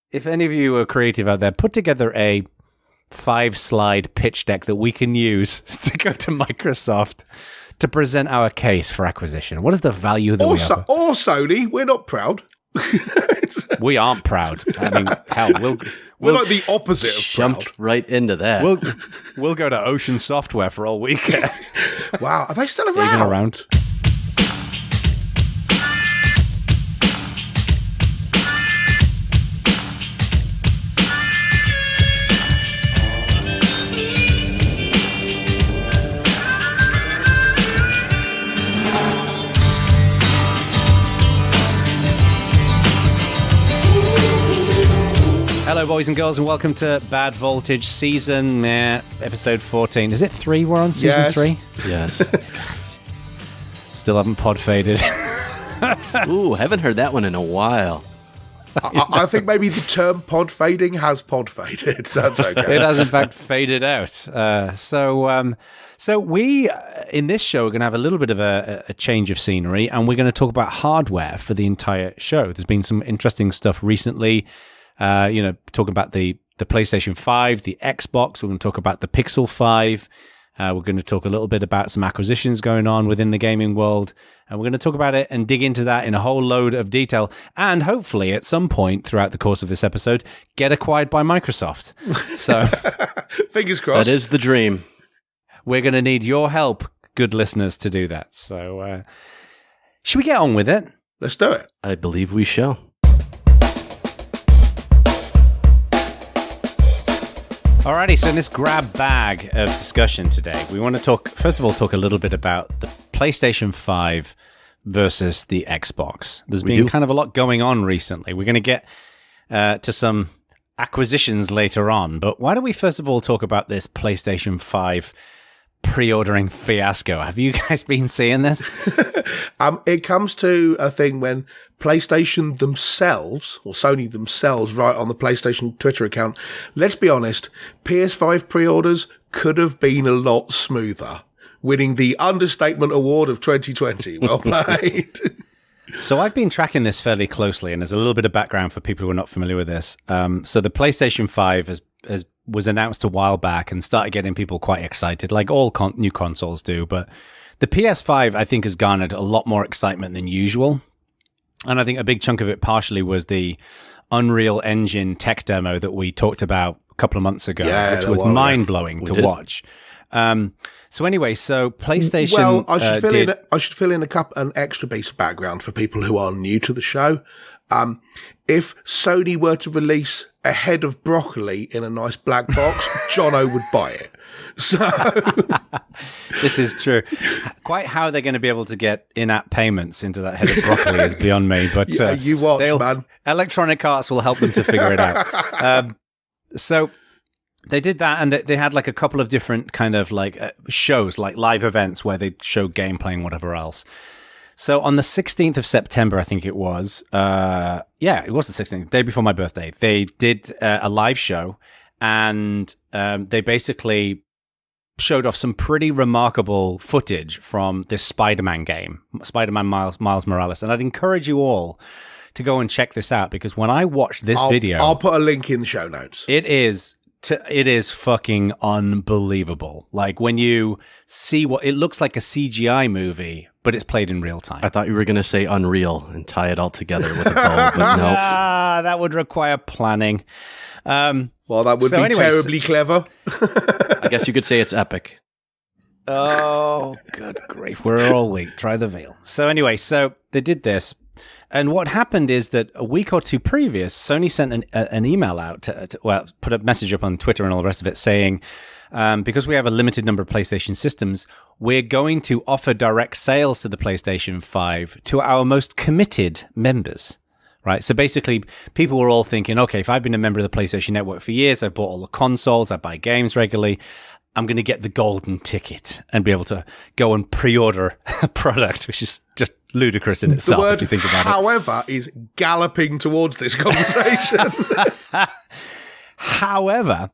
if any of you are creative out there, put together a 5-slide pitch deck that we can use to go to Microsoft to present our case for acquisition. What is the value that we offer? Or Sony, we're not proud. We aren't proud. I mean, hell, we're like the opposite of jumped proud. right into that. We'll go to Ocean Software for all weekend. Wow, are they still around? Even around. Hello, boys and girls, and welcome to Bad Voltage Season episode 14. Is it 3 we're on? Season 3? Yes. Still haven't pod faded. Ooh, haven't heard that one in a while. I think maybe the term pod fading has pod faded. So that's okay. It has, in fact, faded out. So we, in this show, are going to have a little bit of a change of scenery, and we're going to talk about hardware for the entire show. There's been some interesting stuff recently. Talking about the PlayStation 5, the Xbox. We're going to talk about the Pixel 5. We're going to talk a little bit about some acquisitions going on within the gaming world. And we're going to talk about it and dig into that in a whole load of detail. And hopefully, at some point throughout the course of this episode, get acquired by Microsoft. So, fingers crossed. That is the dream. We're going to need your help, good listeners, to do that. So, should we get on with it? Let's do it. I believe we shall. Alrighty, so in this grab bag of discussion today, we want to talk a little bit about the PlayStation 5 versus the Xbox. There's been kind of a lot going on recently. We're going to get to some acquisitions later on, but why don't we first of all talk about this PlayStation 5 pre-ordering fiasco? Have you guys been seeing this? It comes to a thing when PlayStation themselves, or Sony themselves, write on the PlayStation Twitter account, let's be honest, PS5 pre-orders could have been a lot smoother, winning the Understatement Award of 2020. Well played. So I've been tracking this fairly closely, and there's a little bit of background for people who are not familiar with this. So the PlayStation 5 was announced a while back and started getting people quite excited, like all new consoles do. But the PS5, I think, has garnered a lot more excitement than usual. And I think a big chunk of it partially was the Unreal Engine tech demo that we talked about a couple of months ago, which was mind-blowing to watch. So anyway, so PlayStation... Well, I should fill in an extra piece of background for people who are new to the show. If Sony were to release a head of broccoli in a nice black box, Jono would buy it. So this is true. Quite how they're going to be able to get in-app payments into that head of broccoli is beyond me. But you watch, man. Electronic Arts will help them to figure it out. So they did that, and they had like a couple of different kind of like shows, like live events where they showed gameplay and whatever else. So on the 16th of September, I think it was, it was the 16th, day before my birthday, they did a live show, and they basically showed off some pretty remarkable footage from this Spider-Man game, Spider-Man Miles Morales. And I'd encourage you all to go and check this out, because when I watched this video... I'll put a link in the show notes. It is fucking unbelievable. Like when you see what it looks like, a CGI movie, but it's played in real time. I thought you were going to say Unreal and tie it all together with a bow, but no. That would require planning. Well, that would be terribly clever. I guess you could say it's epic. Oh, good grief. We're all weak. Try the veal. So anyway, so they did this. And what happened is that a week or two previous, Sony sent an email out, put a message up on Twitter and all the rest of it saying, because we have a limited number of PlayStation systems, we're going to offer direct sales to the PlayStation 5 to our most committed members. Right. So basically, people were all thinking, okay, if I've been a member of the PlayStation Network for years, I've bought all the consoles, I buy games regularly, I'm going to get the golden ticket and be able to go and pre-order a product, which is just ludicrous in itself, if you think about it. However, is galloping towards this conversation. However,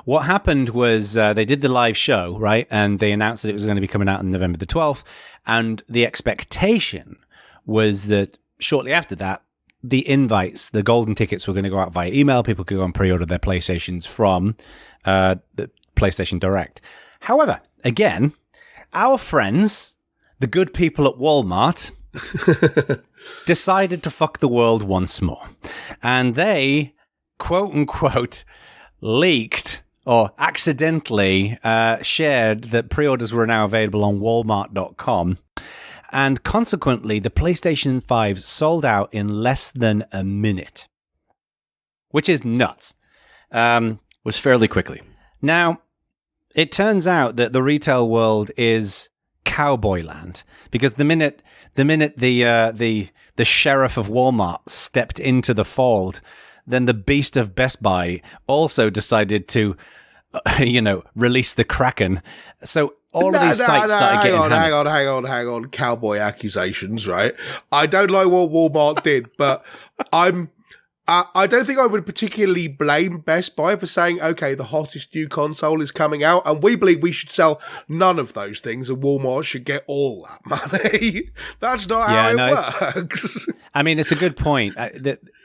what happened was they did the live show, right? And they announced that it was going to be coming out on November the 12th. And the expectation was that shortly after that, the invites, the golden tickets were going to go out via email. People could go and pre-order their PlayStations from the PlayStation Direct. However, again, our friends, the good people at Walmart, decided to fuck the world once more. And they, quote unquote, leaked or accidentally shared that pre-orders were now available on Walmart.com. And consequently, the PlayStation 5 sold out in less than a minute, which is nuts. Was fairly quickly. Now, it turns out that the retail world is cowboy land, because the minute the sheriff of Walmart stepped into the fold, then the beast of Best Buy also decided to, release the Kraken. So all of these sites started getting hammered. Hang on. Cowboy accusations, right? I don't like what Walmart did, but I don't think I would particularly blame Best Buy for saying, okay, the hottest new console is coming out, and we believe we should sell none of those things, and Walmart should get all that money. That's not how it works. I mean, it's a good point.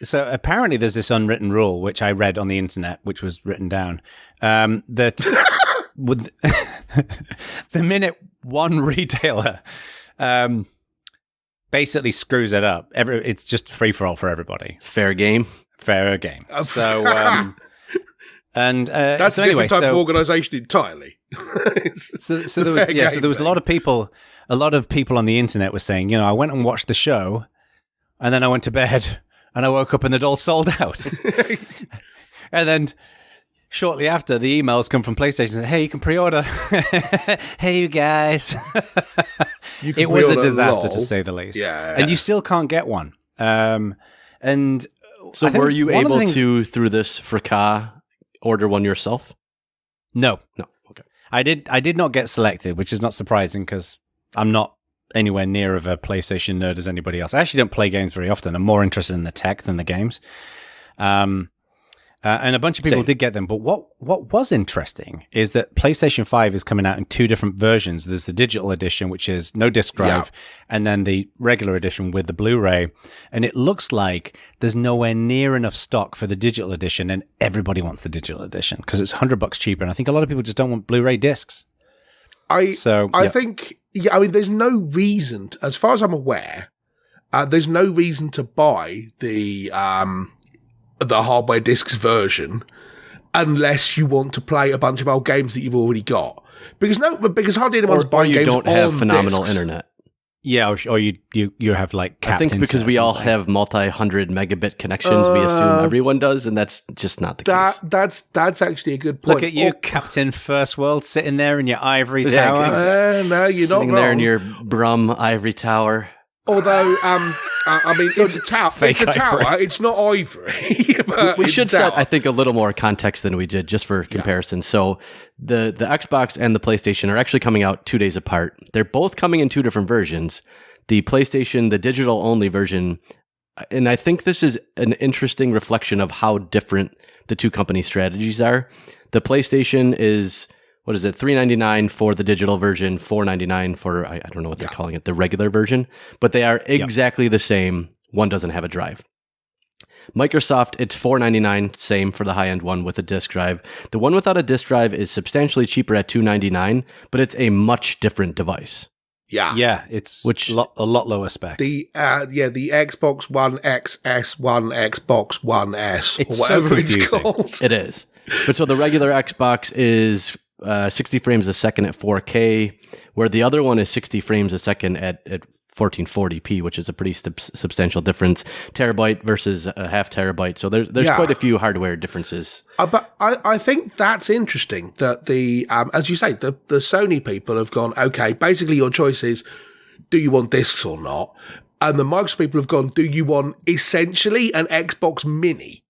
So apparently there's this unwritten rule, which I read on the internet, which was written down, that with the minute one retailer basically screws it up, it's just free for all for everybody. Fair game. So, and that's a different type of organization entirely. so there was a lot of people on the internet were saying, I went and watched the show, and then I went to bed, and I woke up and it all sold out. And then shortly after, the emails come from PlayStation saying, "Hey, you can pre-order." Hey, you guys. It was a disaster, to say the least. Yeah. And you still can't get one. And so were you able to, through this fracas, order one yourself? No. Okay. I did not get selected, which is not surprising because I'm not anywhere near of a PlayStation nerd as anybody else. I actually don't play games very often. I'm more interested in the tech than the games. And a bunch of people did get them. But what was interesting is that PlayStation 5 is coming out in two different versions. There's the digital edition, which is no disc drive, and then the regular edition with the Blu-ray. And it looks like there's nowhere near enough stock for the digital edition, and everybody wants the digital edition because it's $100 cheaper. And I think a lot of people just don't want Blu-ray discs. I think, there's no reason, as far as I'm aware, there's no reason to buy the hardware discs version unless you want to play a bunch of old games that you've already got. Because hardly anyone's buying games on discs. Or you don't have phenomenal discs. Internet. Yeah, or you have like capped I think because we all have multi-100 megabit connections, we assume everyone does, and that's just not the case. That's actually a good point. Look at you, Captain First World, sitting there in your ivory tower. Exactly. No, you're sitting not wrong. there in your Brum ivory tower. Although, it's a tower. It's a tower. It's not ivory. We should set, I think, a little more context than we did, just for comparison. Yeah. So the Xbox and the PlayStation are actually coming out 2 days apart. They're both coming in two different versions. The PlayStation, the digital-only version, and I think this is an interesting reflection of how different the two company strategies are. The PlayStation is... what is it? $399 for the digital version, $499 for, I don't know what they're calling it, the regular version, but they are exactly the same. One doesn't have a drive. Microsoft, it's $499, same for the high-end one with a disk drive. The one without a disk drive is substantially cheaper at $299, but it's a much different device. Yeah, it's a lot lower spec. The Xbox One XS, One Xbox One S, it's or whatever so it's called. It is. But so the regular Xbox is 60 frames a second at 4K, where the other one is 60 frames a second at 1440p, which is a pretty substantial difference. Terabyte versus a half terabyte. So there's quite a few hardware differences. But I think that's interesting that as you say, the Sony people have gone, okay, basically your choice is, do you want discs or not? And the Microsoft people have gone, do you want essentially an Xbox Mini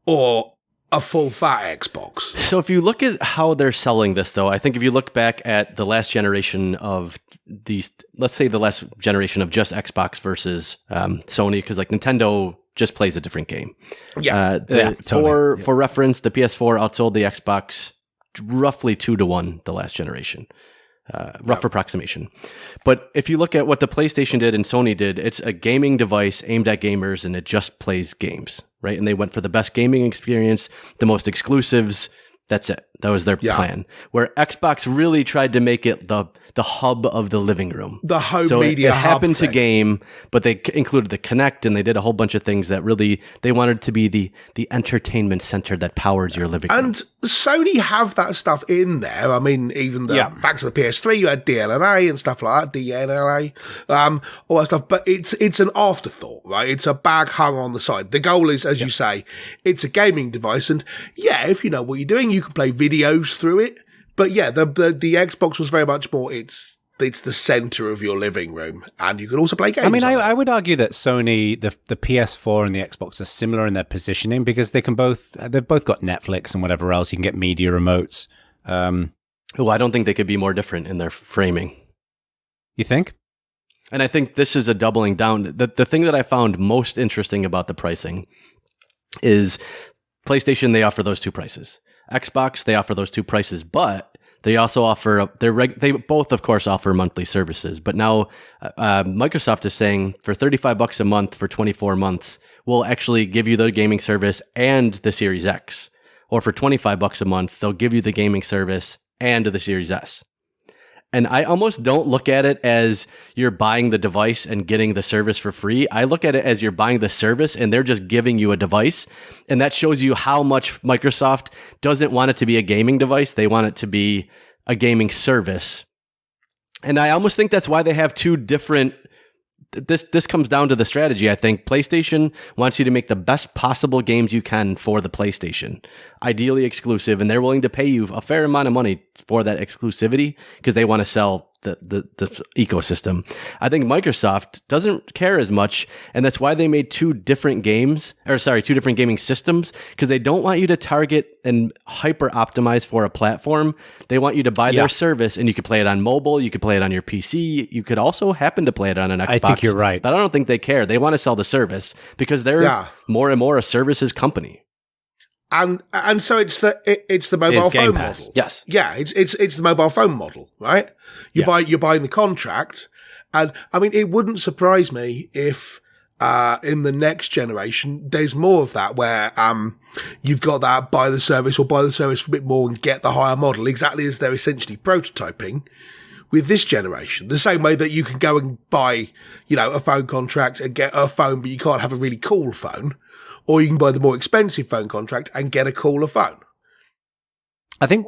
or a full fat Xbox? So if you look at how they're selling this, though, I think if you look back at the last generation of these, let's say the last generation of just Xbox versus Sony, because like Nintendo just plays a different game. Totally. For reference, the PS4 outsold the Xbox roughly 2-1 the last generation. rough approximation. But if you look at what the PlayStation did and Sony did, it's a gaming device aimed at gamers, and it just plays games, right? And they went for the best gaming experience, the most exclusives. That's it. That was their plan. Where Xbox really tried to make it the hub of the living room. The home so media it happened hub to game, but they included the Kinect, and they did a whole bunch of things that really, they wanted to be the entertainment center that powers your living room. And Sony have that stuff in there. I mean, even back to the PS3, you had DLNA and stuff like that, DNLA, all that stuff. But it's an afterthought, right? It's a bag hung on the side. The goal is, as you say, it's a gaming device. And yeah, if you know what you're doing, you can play videos through it. But yeah, the Xbox was very much more, it's the center of your living room, and you can also play games. I mean, I would argue that Sony, the PS4 and the Xbox are similar in their positioning because they've both got Netflix and whatever else. You can get media remotes. I don't think they could be more different in their framing. You think? And I think this is a doubling down. The thing that I found most interesting about the pricing is PlayStation, they offer those two prices. Xbox, they offer those two prices, but they also offer they both, of course, offer monthly services. But now Microsoft is saying for $35 a month for 24 months, we'll actually give you the gaming service and the Series X. Or for $25 a month, they'll give you the gaming service and the Series S. And I almost don't look at it as you're buying the device and getting the service for free. I look at it as you're buying the service and they're just giving you a device. And that shows you how much Microsoft doesn't want it to be a gaming device. They want it to be a gaming service. And I almost think that's why they have two different... This comes down to the strategy. I think PlayStation wants you to make the best possible games you can for the PlayStation, ideally exclusive, and they're willing to pay you a fair amount of money for that exclusivity because they want to sell the ecosystem. I think Microsoft doesn't care as much, and that's why they made two different gaming systems, because they don't want you to target and hyper optimize for a platform. They want you to buy their service, and you could play it on mobile, you could play it on your PC, you could also happen to play it on an Xbox. I think you're right. But I don't think they care. They want to sell the service because they're more and more a services company. And so it's the mobile phone model. Yes. Yeah, it's the mobile phone model, right? You're buying the contract, and I mean it wouldn't surprise me if in the next generation there's more of that where you've got that buy the service or buy the service for a bit more and get the higher model, exactly as they're essentially prototyping with this generation. The same way that you can go and buy, a phone contract and get a phone, but you can't have a really cool phone. Or you can buy the more expensive phone contract and get a cooler phone. I think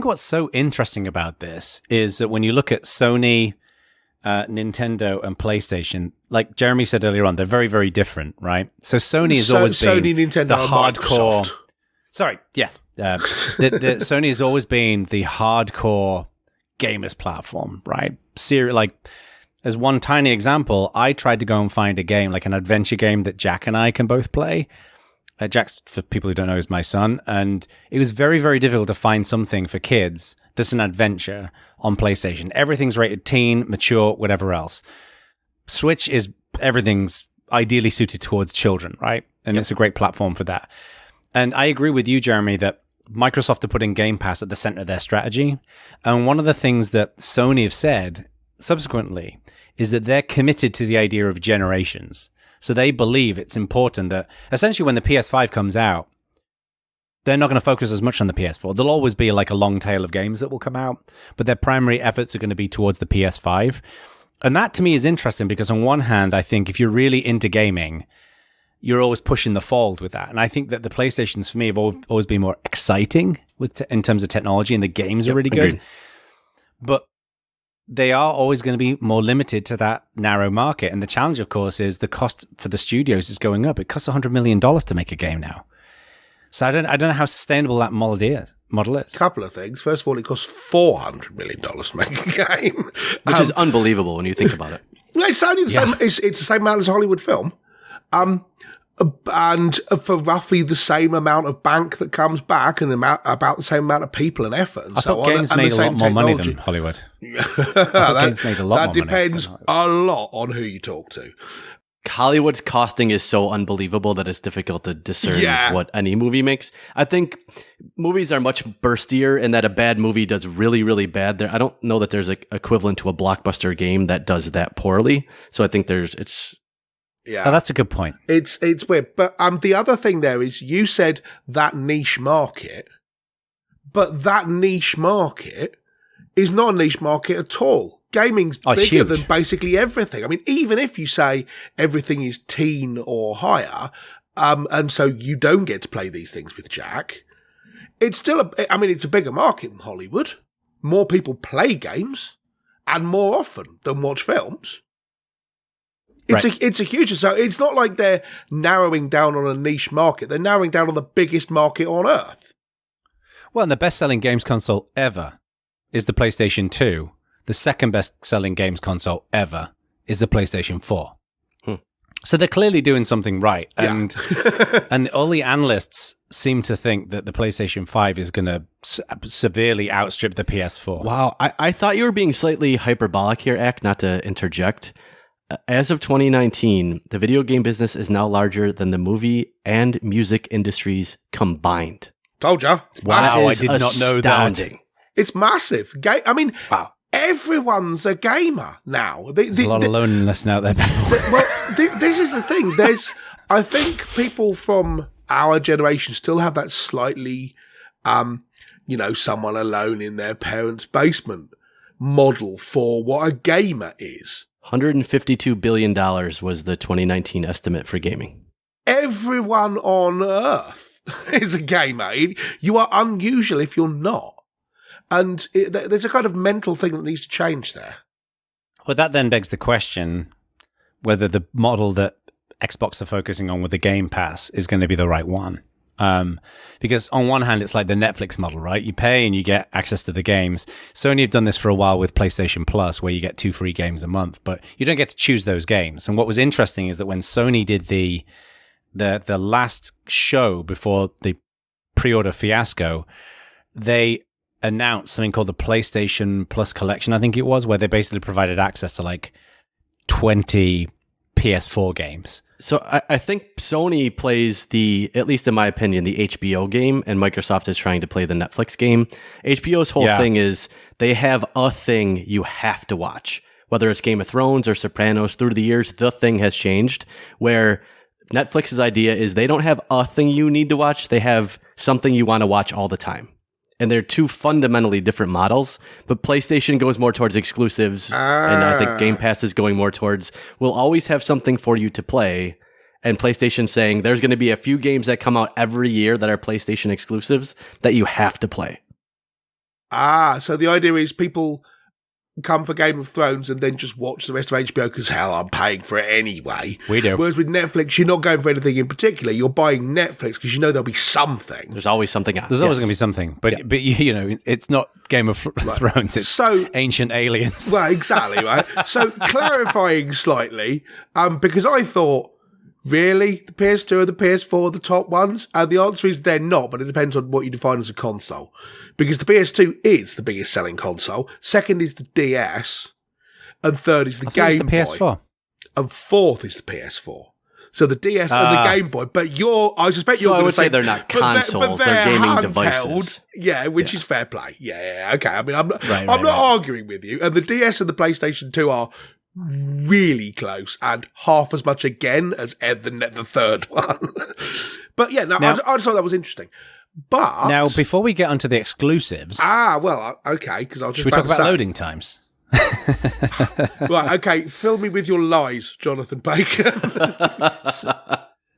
what's so interesting about this is that when you look at Sony, Nintendo, and PlayStation, like Jeremy said earlier on, they're very, very different, right? So Sony has always been Nintendo, the hardcore. Microsoft. Sorry, yes, the Sony has always been the hardcore gamers platform, right? As one tiny example, I tried to go and find a game, like an adventure game that Jack and I can both play. Jack's, for people who don't know, is my son. And it was very, very difficult to find something for kids that's an adventure on PlayStation. Everything's rated teen, mature, whatever else. Switch everything's ideally suited towards children, right? And it's a great platform for that. And I agree with you, Jeremy, that Microsoft are putting Game Pass at the center of their strategy. And one of the things that Sony have said subsequently is that they're committed to the idea of generations. So they believe it's important that essentially when the PS5 comes out, they're not going to focus as much on the PS4. There'll always be like a long tail of games that will come out, but their primary efforts are going to be towards the PS5. And that to me is interesting because on one hand, I think if you're really into gaming, you're always pushing the fold with that. And I think that the PlayStations for me have always been more exciting in terms of technology, and the games are really good. Agreed. But they are always going to be more limited to that narrow market. And the challenge, of course, is the cost for the studios is going up. It costs $100 million to make a game now. So I don't know how sustainable that model is. Couple of things. First of all, it costs $400 million to make a game. Which is unbelievable when you think about it. It's only the same. It's the same amount as a Hollywood film. And for roughly the same amount of bank that comes back and about the same amount of people and effort and I thought games made a lot more money than Hollywood. That depends a lot on who you talk to. Hollywood's costing is so unbelievable that it's difficult to discern what any movie makes. I think movies are much burstier in that a bad movie does really, really bad. I don't know that there's an equivalent to a blockbuster game that does that poorly. So I think Oh, that's a good point. It's weird. But the other thing there is you said that niche market, but that niche market is not a niche market at all. Gaming's bigger than basically everything. I mean, even if you say everything is teen or higher, and so you don't get to play these things with Jack, it's still it's a bigger market than Hollywood. More people play games and more often than watch films. It's a huge, so it's not like they're narrowing down on a niche market. They're narrowing down on the biggest market on earth. Well, and the best-selling games console ever is the PlayStation 2. The second best-selling games console ever is the PlayStation 4. So they're clearly doing something right. And and all the analysts seem to think that the PlayStation 5 is going to severely outstrip the PS4. Wow. I thought you were being slightly hyperbolic here, Ak, not to interject. As of 2019, the video game business is now larger than the movie and music industries combined. Told ya. Wow, I did not know that. It's massive. Wow. Everyone's a gamer now. There's a lot of loneliness now there. This is the thing. I think people from our generation still have that slightly, someone alone in their parents' basement model for what a gamer is. $152 billion was the 2019 estimate for gaming. Everyone on Earth is a gamer. You are unusual if you're not. And there's a kind of mental thing that needs to change there. Well, that then begs the question whether the model that Xbox are focusing on with the Game Pass is going to be the right one. Because on one hand, it's like the Netflix model, right? You pay and you get access to the games. Sony have done this for a while with PlayStation Plus, where you get 2 free games a month, but you don't get to choose those games. And what was interesting is that when Sony did the last show before the pre-order fiasco, they announced something called the PlayStation Plus Collection, I think it was, where they basically provided access to like 20 PS4 games. So I think Sony plays at least in my opinion, the HBO game, and Microsoft is trying to play the Netflix game. HBO's whole thing is they have a thing you have to watch. Whether it's Game of Thrones or Sopranos, through the years, the thing has changed, where Netflix's idea is they don't have a thing you need to watch, they have something you want to watch all the time. And they're two fundamentally different models, but PlayStation goes more towards exclusives, and I think Game Pass is going more towards, we'll always have something for you to play, and PlayStation saying there's going to be a few games that come out every year that are PlayStation exclusives that you have to play. So the idea is people come for Game of Thrones and then just watch the rest of HBO because, hell, I'm paying for it anyway. We do. Whereas with Netflix, you're not going for anything in particular. You're buying Netflix because you know there'll be something. There's always something else. There's always going to be something. But it's not Game of Thrones. It's Ancient Aliens. Well, exactly, right? So clarifying slightly, because I thought, really? The PS2 or the PS4 are the top ones? And the answer is they're not, but it depends on what you define as a console. Because the PS2 is the biggest selling console, second is the DS, and third is the Game Boy. It's the PS4. And fourth is the PS4. So the DS and the Game Boy. But I suspect you're going to say they're not consoles, they're gaming handheld, devices. Yeah, which is fair play. Yeah, okay. I mean, I'm not arguing with you. And the DS and the PlayStation 2 are really close and half as much again as the third one. But yeah, I just thought that was interesting. But now, before we get onto the exclusives, okay, because I'll just should we talk about loading times? Right, okay, fill me with your lies, Jonathan Bacon.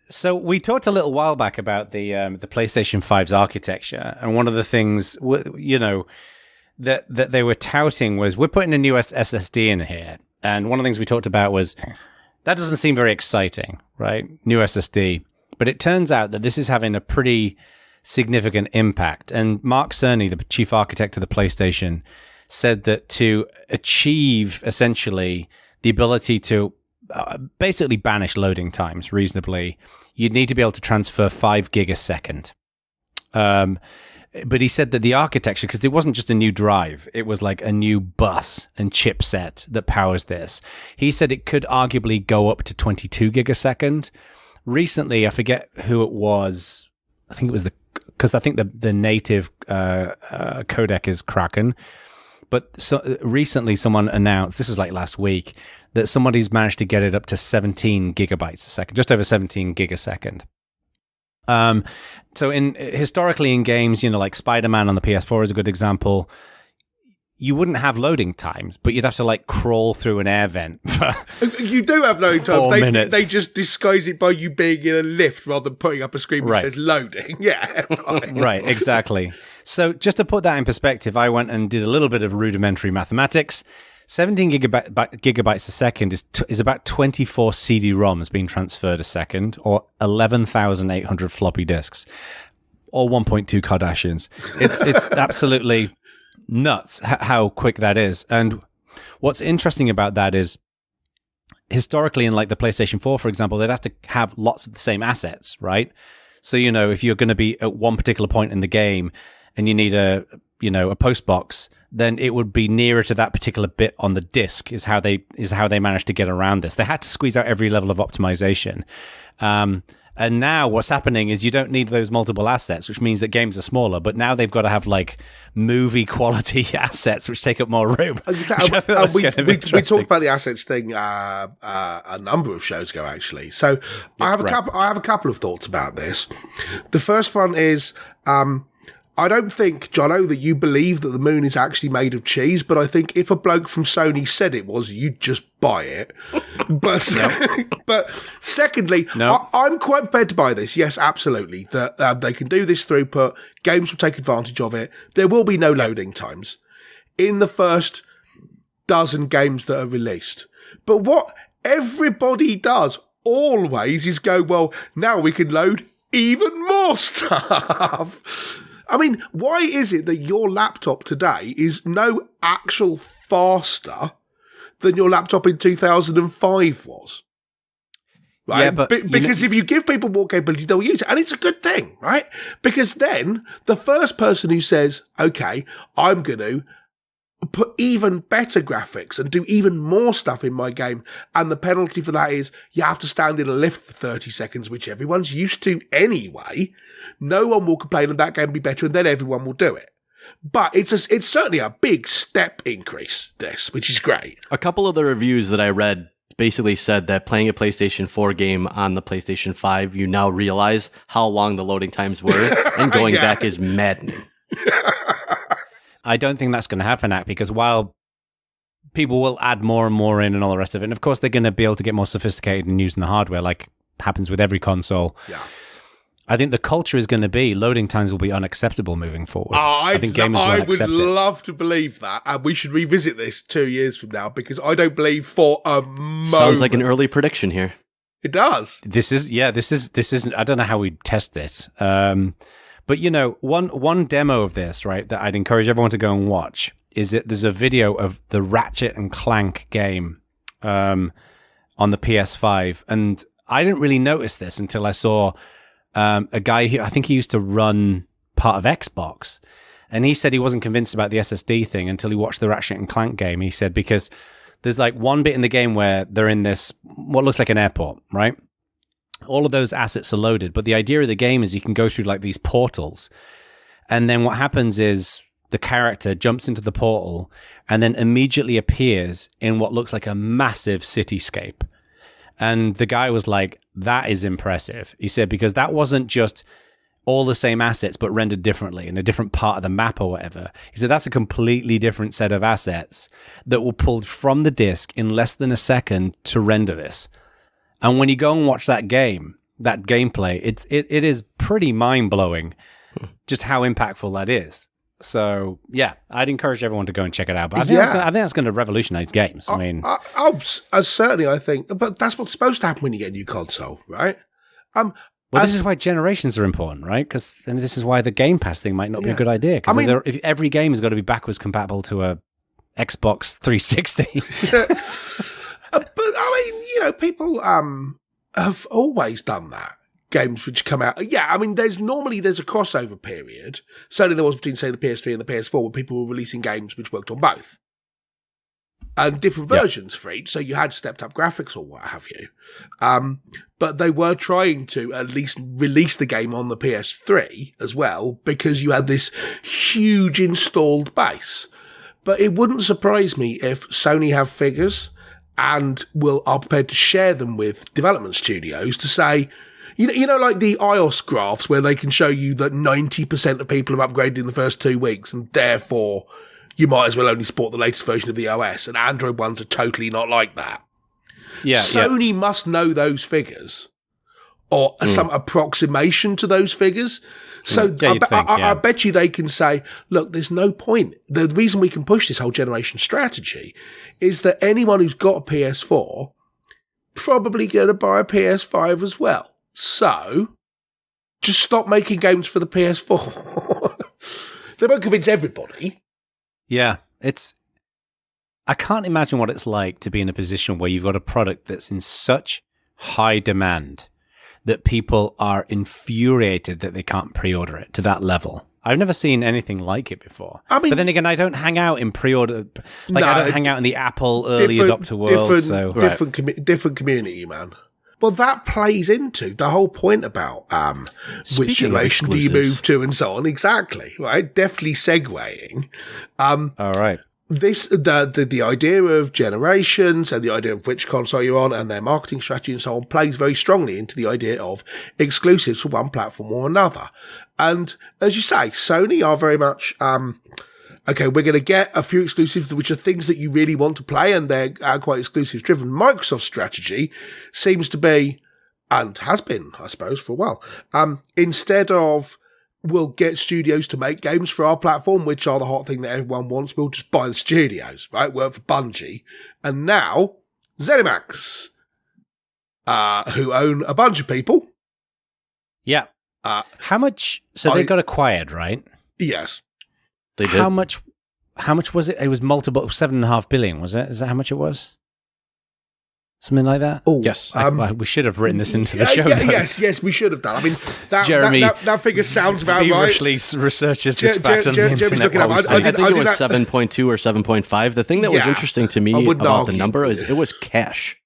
So we talked a little while back about the PlayStation 5's architecture, and one of the things that they were touting was we're putting a new SSD in here. And one of the things we talked about was that doesn't seem very exciting, right? New SSD. But it turns out that this is having a pretty significant impact. And Mark Cerny, the chief architect of the PlayStation, said that to achieve essentially the ability to basically banish loading times reasonably, you'd need to be able to transfer 5 gig a second. But he said that the architecture, because it wasn't just a new drive, it was like a new bus and chipset that powers this. He said it could arguably go up to 22 gigasecond. Recently, I forget who it was. I think it was because I think the native codec is Kraken. But recently someone announced, this was like last week, that somebody's managed to get it up to 17 gigabytes a second, just over 17 gigasecond. So historically in games, like Spider-Man on the PS4 is a good example. You wouldn't have loading times, but you'd have to like crawl through an air vent for You do have loading times. 4 minutes. They just disguise it by you being in a lift rather than putting up a screen which says loading. Yeah. Right, exactly. So just to put that in perspective, I went and did a little bit of rudimentary mathematics. 17 gigabytes a second is about 24 CD-ROMs being transferred a second, or 11,800 floppy disks, or 1.2 Kardashians. It's absolutely nuts how quick that is. And what's interesting about that is, historically in like the PlayStation 4, for example, they'd have to have lots of the same assets, right? So, if you're going to be at one particular point in the game and you need a post box, then it would be nearer to that particular bit on the disk is how they managed to get around this. They had to squeeze out every level of optimization. And now what's happening is you don't need those multiple assets, which means that games are smaller, but now they've got to have like movie quality assets, which take up more room. We talked about the assets thing a number of shows ago, actually. So I have a couple of thoughts about this. The first one is, I don't think, Jono, that you believe that the moon is actually made of cheese, but I think if a bloke from Sony said it was, you'd just buy it. But but secondly, I'm quite prepared to buy this. Yes, absolutely. That they can do this throughput. Games will take advantage of it. There will be no loading times in the first dozen games that are released. But what everybody does always is go, well, now we can load even more stuff. I mean, why is it that your laptop today is no actual faster than your laptop in 2005 was? Right? Yeah, but because if you give people more capability, they'll use it. And it's a good thing, right? Because then the first person who says, okay, I'm going to put even better graphics and do even more stuff in my game, and the penalty for that is you have to stand in a lift for 30 seconds, which everyone's used to anyway. No one will complain and that game will be better, and then everyone will do it. But it's certainly a big step increase, this, which is great. A couple of the reviews that I read basically said that playing a PlayStation 4 game on the PlayStation 5, you now realize how long the loading times were, and going back is maddening. I don't think that's going to happen, because while people will add more and more in and all the rest of it, and of course they're going to be able to get more sophisticated in using the hardware, like happens with every console. Yeah. I think the culture is going to be loading times will be unacceptable moving forward. I think gamers won't accept it. I would love to believe that, and we should revisit this 2 years from now, because I don't believe for a moment. Sounds like an early prediction here. It does. This is. I don't know how we test this. But one demo of this, right, that I'd encourage everyone to go and watch is that there's a video of the Ratchet and Clank game on the PS5, and I didn't really notice this until I saw a guy who I think he used to run part of Xbox, and he said he wasn't convinced about the SSD thing until he watched the Ratchet and Clank game. He said because there's like one bit in the game where they're in this what looks like an airport, right? All of those assets are loaded, but the idea of the game is you can go through like these portals, and then what happens is the character jumps into the portal and then immediately appears in what looks like a massive cityscape. And the guy was like, that is impressive. He said, because that wasn't just all the same assets, but rendered differently in a different part of the map or whatever. He said, that's a completely different set of assets that were pulled from the disk in less than a second to render this. And when you go and watch that gameplay, it is pretty mind-blowing just how impactful that is. So, yeah, I'd encourage everyone to go and check it out. But I think that's going to revolutionize games. I mean, certainly, I think, but that's what's supposed to happen when you get a new console, right? Well, this is why generations are important, right? Because this is why the Game Pass thing might not be a good idea. Because if every game has got to be backwards compatible to a Xbox 360. But I mean, people have always done that. games which come out. Yeah, I mean, there's a crossover period. Certainly there was between, say, the PS3 and the PS4 where people were releasing games which worked on both. And different versions for each, so you had stepped up graphics or what have you. But they were trying to at least release the game on the PS3 as well, because you had this huge installed base. But it wouldn't surprise me if Sony have figures and are prepared to share them with development studios to say, you know, like the iOS graphs where they can show you that 90% of people have upgraded in the first 2 weeks, and therefore you might as well only support the latest version of the OS, and Android ones are totally not like that. Yeah, Sony must know those figures, or some approximation to those figures. So I bet you they can say, look, there's no point. The reason we can push this whole generation strategy is that anyone who's got a PS4 probably going to buy a PS5 as well. So just stop making games for the PS4. They won't convince everybody. Yeah, I can't imagine what it's like to be in a position where you've got a product that's in such high demand that people are infuriated that they can't pre-order it to that level. I've never seen anything like it before. I mean, but then again, I don't hang out in pre-order. I don't hang out in the Apple early adopter world. Different community, man. Well, that plays into the whole point about which generation do you move to and so on. Exactly, right? Definitely segueing. All right. The idea of generations and the idea of which console you're on and their marketing strategy and so on plays very strongly into the idea of exclusives for one platform or another. And as you say, Sony are very much, okay, we're going to get a few exclusives, which are things that you really want to play, and they're quite exclusive driven. Microsoft's strategy seems to be, and has been, I suppose, for a while, instead of, we'll get studios to make games for our platform, which are the hot thing that everyone wants, we'll just buy the studios, right? Work for Bungie. And now, Zenimax, who own a bunch of people. Yeah. How much? So they got acquired, right? Yes. They did. How much was it? It was multiple, 7.5 billion, was it? Is that how much it was? Something like that? Oh, yes. We should have written this into the show notes. Yes, we should have done. I mean, Jeremy that figure sounds about feverishly researches this fact on the internet. I think it was 7.2 or 7.5. The thing that was interesting to me about the number is it was cash.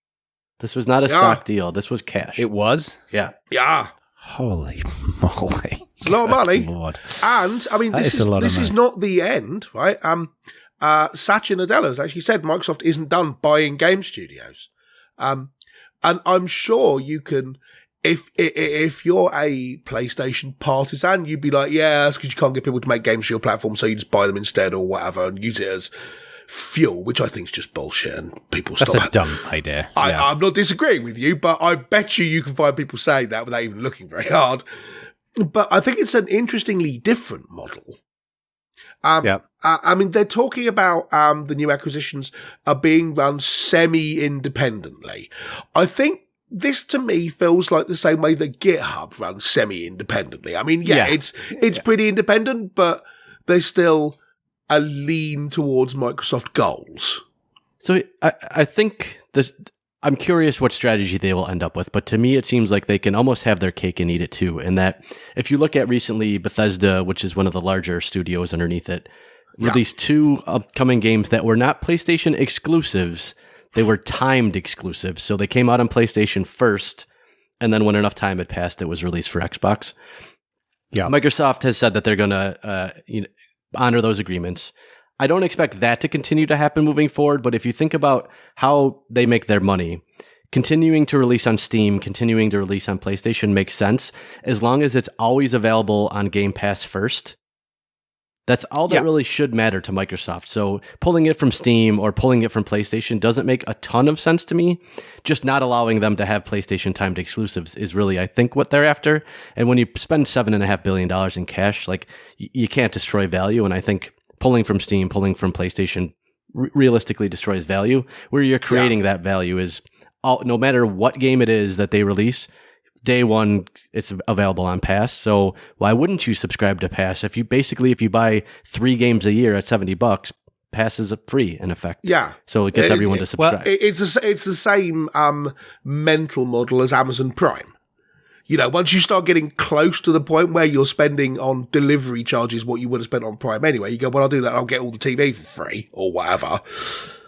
This was not a stock deal. This was cash. It was? Yeah. Holy moly. It's a lot of money. Lord. And, I mean, this is not the end, right? Satya Nadella has actually said Microsoft isn't done buying game studios. And I'm sure you can, if you're a PlayStation partisan, you'd be like, yeah, that's because you can't get people to make games for your platform, so you just buy them instead or whatever and use it as fuel, which I think is just bullshit. And people That's a dumb idea. I'm not disagreeing with you, but I bet you can find people saying that without even looking very hard. But I think it's an interestingly different model. I mean, they're talking about the new acquisitions are being run semi-independently. I think this to me feels like the same way that GitHub runs semi-independently. I mean, it's pretty independent, but there's still a lean towards Microsoft goals. So I think I'm curious what strategy they will end up with, but to me it seems like they can almost have their cake and eat it too. And that if you look at recently Bethesda, which is one of the larger studios underneath it, released 2 upcoming games that were not PlayStation exclusives. They were timed exclusives. So they came out on PlayStation first, and then when enough time had passed, it was released for Xbox. Yeah. Microsoft has said that they're going to honor those agreements. I don't expect that to continue to happen moving forward, but if you think about how they make their money, continuing to release on Steam, continuing to release on PlayStation makes sense as long as it's always available on Game Pass first. That's all that really should matter to Microsoft. So pulling it from Steam or pulling it from PlayStation doesn't make a ton of sense to me. Just not allowing them to have PlayStation timed exclusives is really, I think, what they're after. And when you spend $7.5 billion in cash, like you can't destroy value. And I think pulling from Steam, pulling from PlayStation realistically destroys value. Where you're creating that value is no matter what game it is that they release, day one, it's available on Pass. So why wouldn't you subscribe to Pass? If you buy 3 games a year at $70, Pass is free in effect. Yeah. So it gets everyone to subscribe. Well, it's the same mental model as Amazon Prime. You know, once you start getting close to the point where you're spending on delivery charges what you would have spent on Prime anyway, you go, well, I'll do that. I'll get all the TV for free or whatever.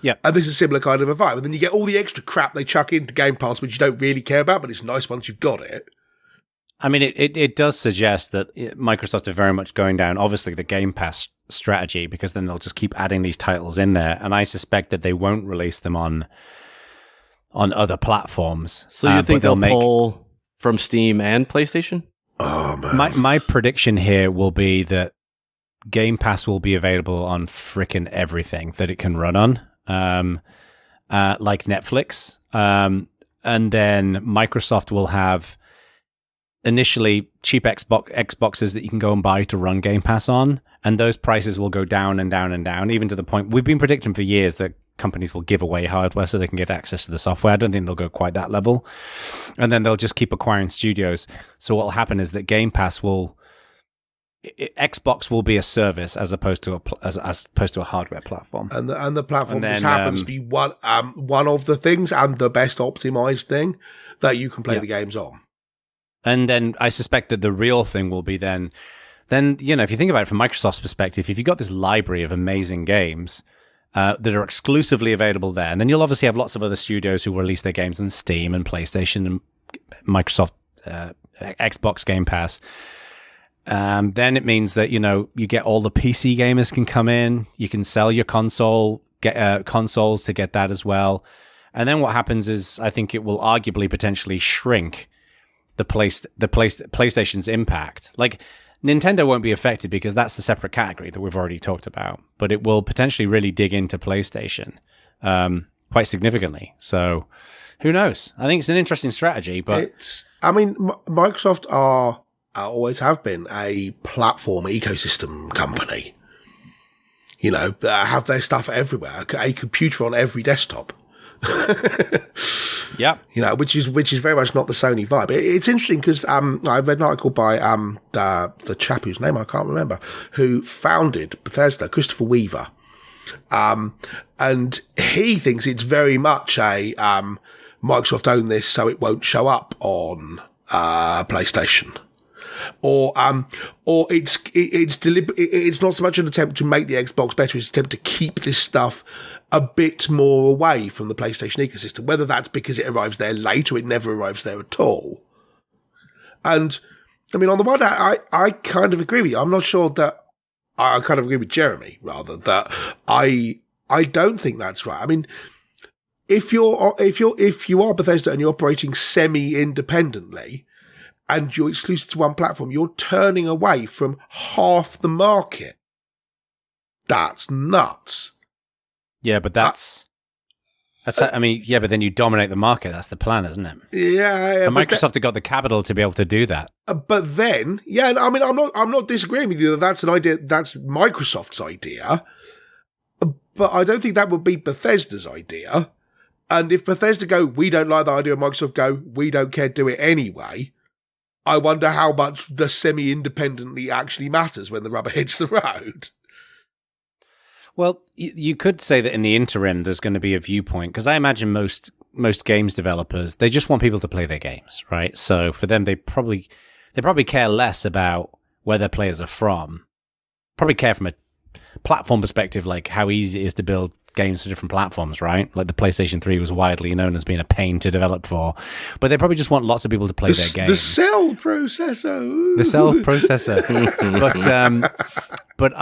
Yeah. And this is a similar kind of a vibe. And then you get all the extra crap they chuck into Game Pass, which you don't really care about, but it's nice once you've got it. I mean, it does suggest that Microsoft are very much going down, obviously, the Game Pass strategy, because then they'll just keep adding these titles in there. And I suspect that they won't release them on other platforms. So you think they'll pull from Steam and PlayStation? Oh, man. My prediction here will be that Game Pass will be available on frickin' everything that it can run on, like Netflix. And then Microsoft will have initially cheap Xboxes that you can go and buy to run Game Pass on, and those prices will go down and down and down, even to the point we've been predicting for years that companies will give away hardware so they can get access to the software. I don't think they'll go quite that level. And then they'll just keep acquiring studios. So what will happen is that Game Pass Xbox will be a service as opposed to a hardware platform. And the platform just happens to be one of the things and the best optimized thing that you can play the games on. And then I suspect that the real thing will be then, you know, if you think about it from Microsoft's perspective, if you've got this library of amazing games that are exclusively available there, and then you'll obviously have lots of other studios who will release their games on Steam and PlayStation and Microsoft Xbox Game Pass. Then it means that, you know, you get all the PC gamers can come in, you can sell your consoles to get that as well. And then what happens is I think it will arguably potentially shrink the PlayStation's impact. Like, Nintendo won't be affected because that's a separate category that we've already talked about, but it will potentially really dig into PlayStation quite significantly. So who knows? I think it's an interesting strategy, but Microsoft always have been a platform ecosystem company. You know, have their stuff everywhere, a computer on every desktop. Yeah, you know, which is very much not the Sony vibe. It's interesting because I read an article by the chap whose name I can't remember, who founded Bethesda, Christopher Weaver, and he thinks it's very much a Microsoft own this so it won't show up on PlayStation. Or it's not so much an attempt to make the Xbox better, it's an attempt to keep this stuff a bit more away from the PlayStation ecosystem, whether that's because it arrives there late or it never arrives there at all. And, I mean, on the one hand, I kind of agree with you. I'm not sure that I kind of agree with Jeremy, rather, that I don't think that's right. I mean, if you are Bethesda and you're operating semi-independently, and you're exclusive to one platform, you're turning away from half the market. That's nuts. Yeah, but but then you dominate the market. That's the plan, isn't it? Yeah. And Microsoft have got the capital to be able to do that. But then, yeah, I mean, I'm not disagreeing with you that that's an idea, that's Microsoft's idea. But I don't think that would be Bethesda's idea. And if Bethesda go, we don't like the idea, Microsoft go, we don't care, do it anyway. I wonder how much the semi-independently actually matters when the rubber hits the road. Well, you could say that in the interim, there's going to be a viewpoint, because I imagine most games developers, they just want people to play their games, right? So for them, they probably care less about where their players are from. Probably care from a platform perspective, like how easy it is to build games for different platforms, right? Like the PlayStation 3 was widely known as being a pain to develop for, but they probably just want lots of people to play their games. The cell processor. Ooh. The cell processor. But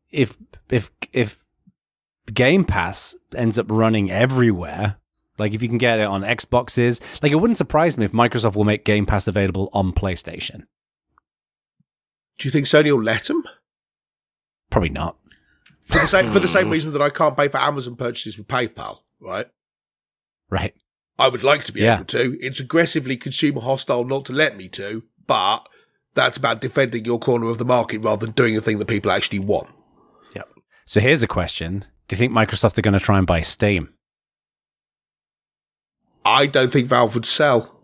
if Game Pass ends up running everywhere, like if you can get it on Xboxes, like it wouldn't surprise me if Microsoft will make Game Pass available on PlayStation. Do you think Sony will let them? Probably not. For the same reason that I can't pay for Amazon purchases with PayPal, right? Right. I would like to be able to. It's aggressively consumer hostile not to let me to, but that's about defending your corner of the market rather than doing a thing that people actually want. Yep. So here's a question. Do you think Microsoft are going to try and buy Steam? I don't think Valve would sell.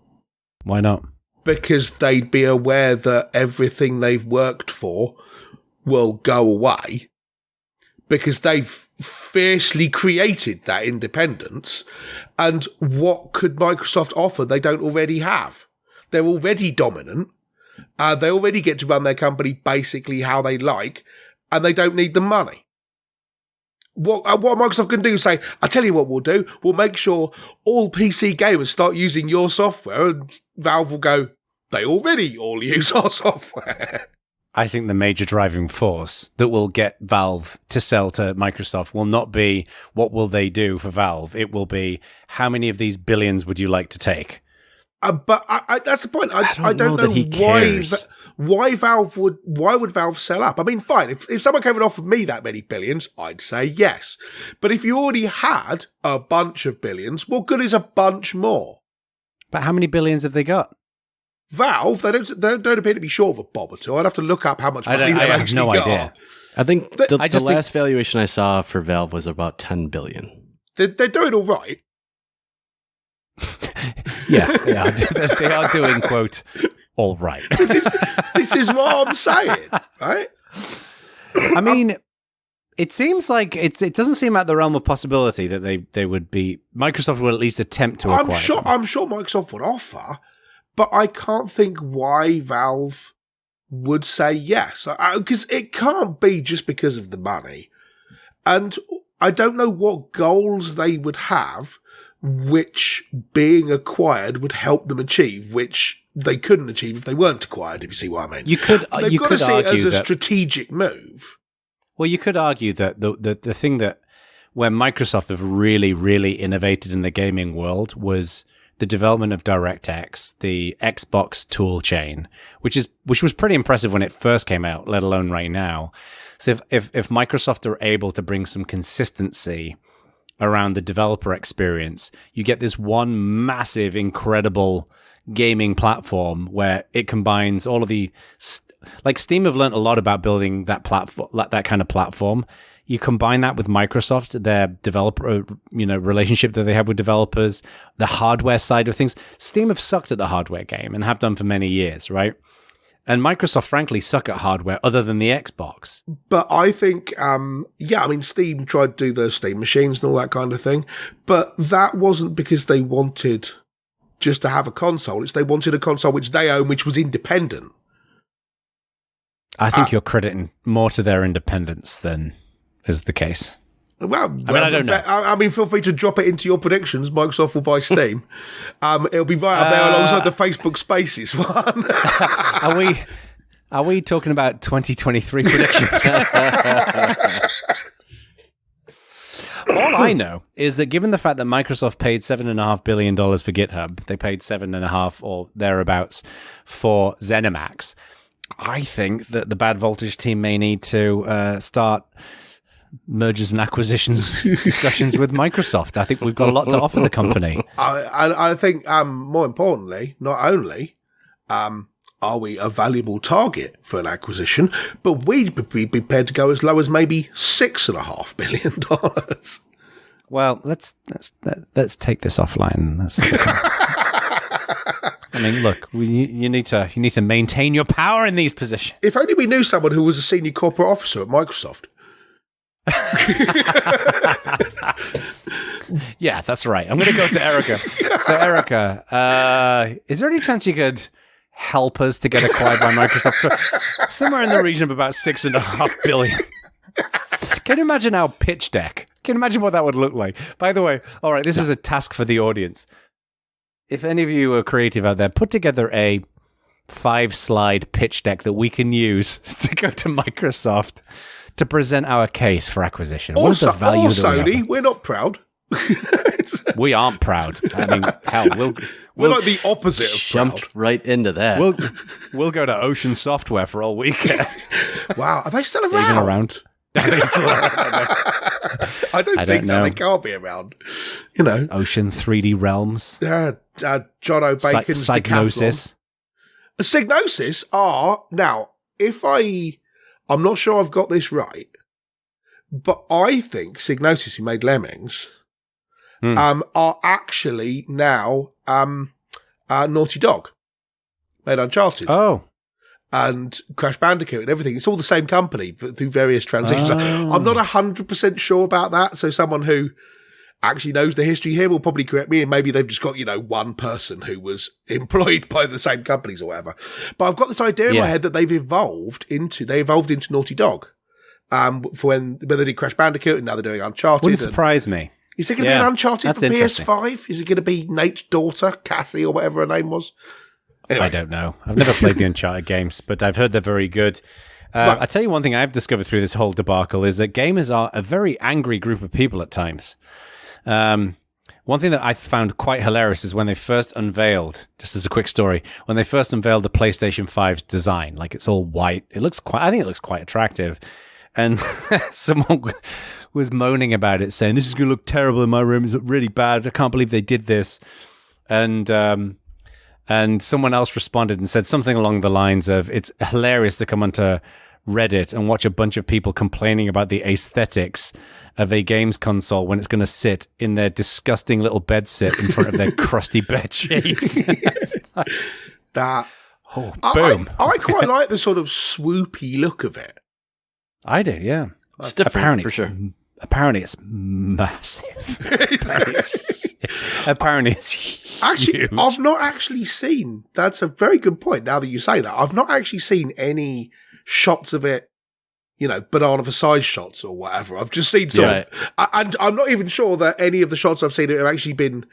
Why not? Because they'd be aware that everything they've worked for will go away. Because they've fiercely created that independence. And what could Microsoft offer they don't already have? They're already dominant. They already get to run their company basically how they like, and they don't need the money. What Microsoft can do is say, I tell you what we'll do. We'll make sure all PC gamers start using your software, and Valve will go, they already all use our software. I think the major driving force that will get Valve to sell to Microsoft will not be what will they do for Valve. It will be how many of these billions would you like to take? But that's the point. I don't know why would Valve sell up? I mean, fine. If someone came and offered me that many billions, I'd say yes. But if you already had a bunch of billions, what good is a bunch more? But how many billions have they got? Valve, they don't appear to be short of a bob or two. I'd have to look up how much money they've actually got. I have no idea. I think the last valuation I saw for Valve was about $10 billion. They're doing all right. Yeah, they are doing, quote, all right. This is what I'm saying, right? I mean, it seems like it doesn't seem out the realm of possibility that they would be. Microsoft would at least attempt to acquire them. I'm sure Microsoft would offer, but I can't think why Valve would say yes, because it can't be just because of the money, and I don't know what goals they would have, which being acquired would help them achieve, which they couldn't achieve if they weren't acquired. If you see what I mean, you could see it as a strategic move. Well, you could argue that the thing that where Microsoft have really, really innovated in the gaming world was the development of DirectX, the Xbox tool chain, which was pretty impressive when it first came out, let alone right now. So if Microsoft are able to bring some consistency around the developer experience, you get this one massive, incredible gaming platform where it combines all of the like Steam have learned a lot about building that platform, that kind of platform. You combine that with Microsoft, their developer, relationship that they have with developers, the hardware side of things. Steam have sucked at the hardware game and have done for many years, right? And Microsoft, frankly, suck at hardware other than the Xbox. But I think, Steam tried to do the Steam machines and all that kind of thing, but that wasn't because they wanted just to have a console. It's they wanted a console which they own, which was independent. I think you're crediting more to their independence than is the case. Well, I don't know. Feel free to drop it into your predictions. Microsoft will buy Steam. It'll be right up there alongside the Facebook Spaces one. Are we talking about 2023 predictions? All I know is that given the fact that Microsoft paid $7.5 billion for GitHub, they paid $7.5 or thereabouts for ZeniMax. I think that the Bad Voltage team may need to start mergers and acquisitions discussions with Microsoft. I think we've got a lot to offer the company. I think, more importantly, not only are we a valuable target for an acquisition, but we'd be prepared to go as low as maybe $6.5 billion. Well, let's take this offline. I mean, look, you need to maintain your power in these positions. If only we knew someone who was a senior corporate officer at Microsoft. Yeah, that's right. I'm going to go to Erica. So, Erica, is there any chance you could help us to get acquired by Microsoft for somewhere in the region of about $6.5 billion? Can you imagine our pitch deck? Can you imagine what that would look like? By the way, all right, this is a task for the audience. If any of you are creative out there, put together a 5-slide pitch deck that we can use to go to Microsoft to present our case for acquisition. What is the value of Sony? We're not proud. We aren't proud. I mean, hell, we're like the opposite of jumped proud. Right into that. We'll go to Ocean Software for all weekend. Wow, are they still around? Even around? I don't think so. They can't be around. Ocean 3D Realms. Jono Bacon's Psygnosis. Psygnosis are now. I'm not sure I've got this right, but I think Psygnosis, who made Lemmings, are actually now Naughty Dog, made Uncharted. Oh. And Crash Bandicoot and everything. It's all the same company through various transitions. I'm not 100% sure about that. So someone who actually knows the history here will probably correct me, and maybe they've just got, one person who was employed by the same companies or whatever. But I've got this idea in my head that they've evolved into Naughty Dog. For when they did Crash Bandicoot, and now they're doing Uncharted. Wouldn't surprise me. Is it going to be an Uncharted for PS5? Is it going to be Nate's daughter, Cassie, or whatever her name was? Anyway. I don't know. I've never played the Uncharted games, but I've heard they're very good. I'll tell you one thing I've discovered through this whole debacle is that gamers are a very angry group of people at times. One thing that I found quite hilarious is when they first unveiled, just as a quick story, when they first unveiled the PlayStation 5's design, like it's all white. I think it looks quite attractive. And someone was moaning about it, saying, "This is going to look terrible in my room. It's really bad. I can't believe they did this." And someone else responded and said something along the lines of, "It's hilarious to come onto Reddit and watch a bunch of people complaining about the aesthetics of a games console when it's going to sit in their disgusting little bed sit in front of their crusty bed sheets." Boom. I quite like the sort of swoopy look of it. I do, yeah. It's different, apparently, for sure. Apparently it's massive. Apparently it's huge. Actually, I've not actually seen, that's a very good point now that you say that. I've not actually seen any shots of it, banana for size shots or whatever. I've just seen some, and I'm not even sure that any of the shots I've seen have actually been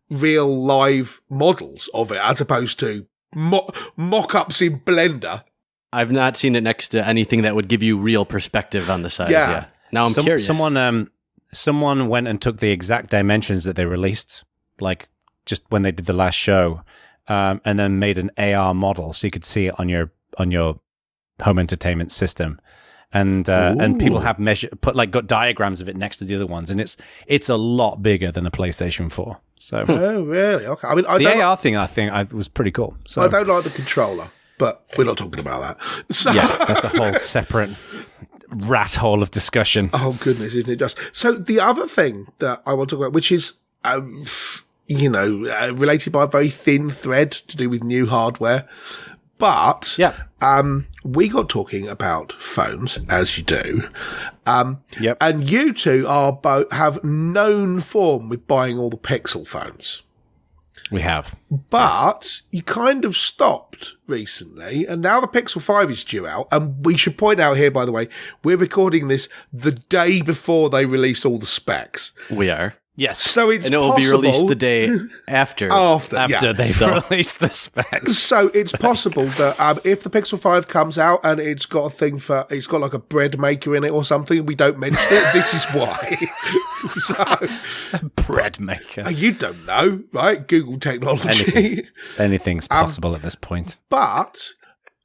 real live models of it, as opposed to mock-ups in Blender. I've not seen it next to anything that would give you real perspective on the size. Yeah. Now I'm curious. Someone went and took the exact dimensions that they released, like just when they did the last show, and then made an AR model so you could see it on your home entertainment system. And people have got diagrams of it next to the other ones, and it's a lot bigger than a PlayStation 4. So oh really? Okay. I mean, the AR thing I think was pretty cool. So I don't like the controller, but we're not talking about that. So yeah, that's a whole separate rat hole of discussion. Oh goodness, isn't it just? So the other thing that I want to talk about, which is related by a very thin thread to do with new hardware. But we got talking about phones, as you do. And you two have known form with buying all the Pixel phones. We have. But you kind of stopped recently, and now the Pixel 5 is due out. And we should point out here, by the way, we're recording this the day before they release all the specs. We are. Yes. So it's and it will be released the day after. After they've released the specs. So it's possible that if the Pixel 5 comes out and it's got it's got like a bread maker in it or something, we don't mention it, this is why. Bread maker. You don't know, right? Google technology. Anything's possible at this point. But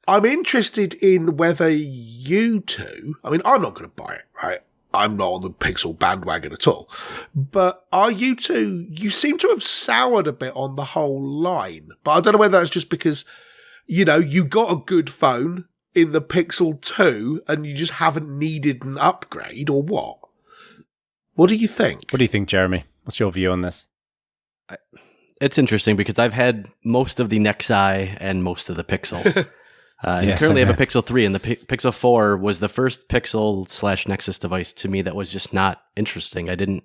I'm interested in whether you two, I mean, I'm not going to buy it, right? I'm not on the Pixel bandwagon at all. But are you two, you seem to have soured a bit on the whole line. But I don't know whether that's just because, you got a good phone in the Pixel 2 and you just haven't needed an upgrade or what? What do you think? What do you think, Jeremy? What's your view on this? It's interesting because I've had most of the Nexi and most of the Pixel. I currently have a Pixel 3, and the Pixel 4 was the first Pixel/Nexus device to me that was just not interesting. I didn't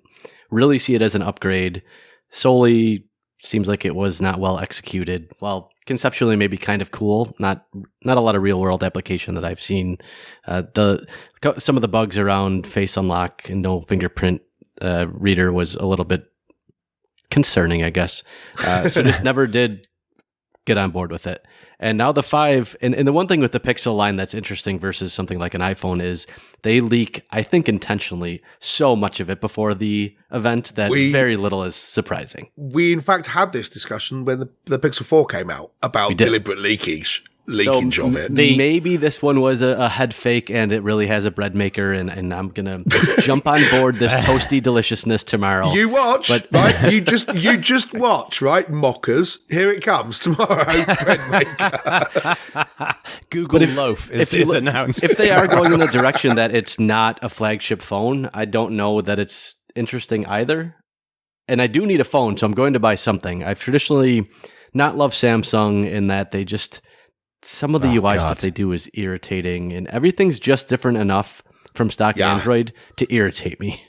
really see it as an upgrade. Solely seems like it was not well executed. Well, conceptually maybe kind of cool, not a lot of real-world application that I've seen. Some of the bugs around face unlock and no fingerprint reader was a little bit concerning, I guess. So just never did get on board with it. And now the 5, and the one thing with the Pixel line that's interesting versus something like an iPhone is they leak, I think intentionally, so much of it before the event that very little is surprising. We, in fact, had this discussion when the Pixel 4 came out about deliberate leakage of it. Maybe this one was a head fake and it really has a bread maker, and I'm going to jump on board this toasty deliciousness tomorrow. You watch, right? You just watch, right? Mockers. Here it comes tomorrow, bread maker. Google loaf is announced. If they are going in a direction that it's not a flagship phone, I don't know that it's interesting either. And I do need a phone, so I'm going to buy something. I've traditionally not loved Samsung in that they just... Some of the UI stuff they do is irritating, and everything's just different enough from stock Android to irritate me.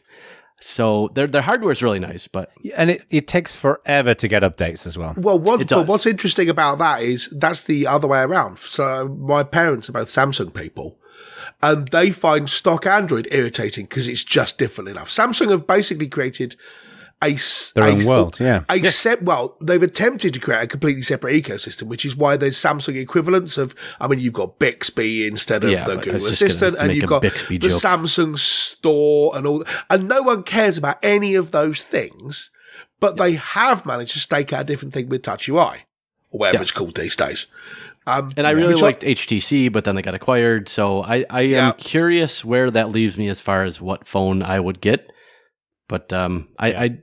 So their hardware is really nice, but And it takes forever to get updates as well. Well, what's interesting about that is that's the other way around. So my parents are both Samsung people, and they find stock Android irritating because it's just different enough. Samsung have basically created their own world, yeah. They've attempted to create a completely separate ecosystem, which is why there's Samsung equivalents of, you've got Bixby instead of the Google Assistant, and you've got the Samsung Store and all that. And no one cares about any of those things, but they have managed to stake out a different thing with Touch UI, or whatever it's called these days. And I really liked HTC, but then they got acquired. So I am curious where that leaves me as far as what phone I would get. But I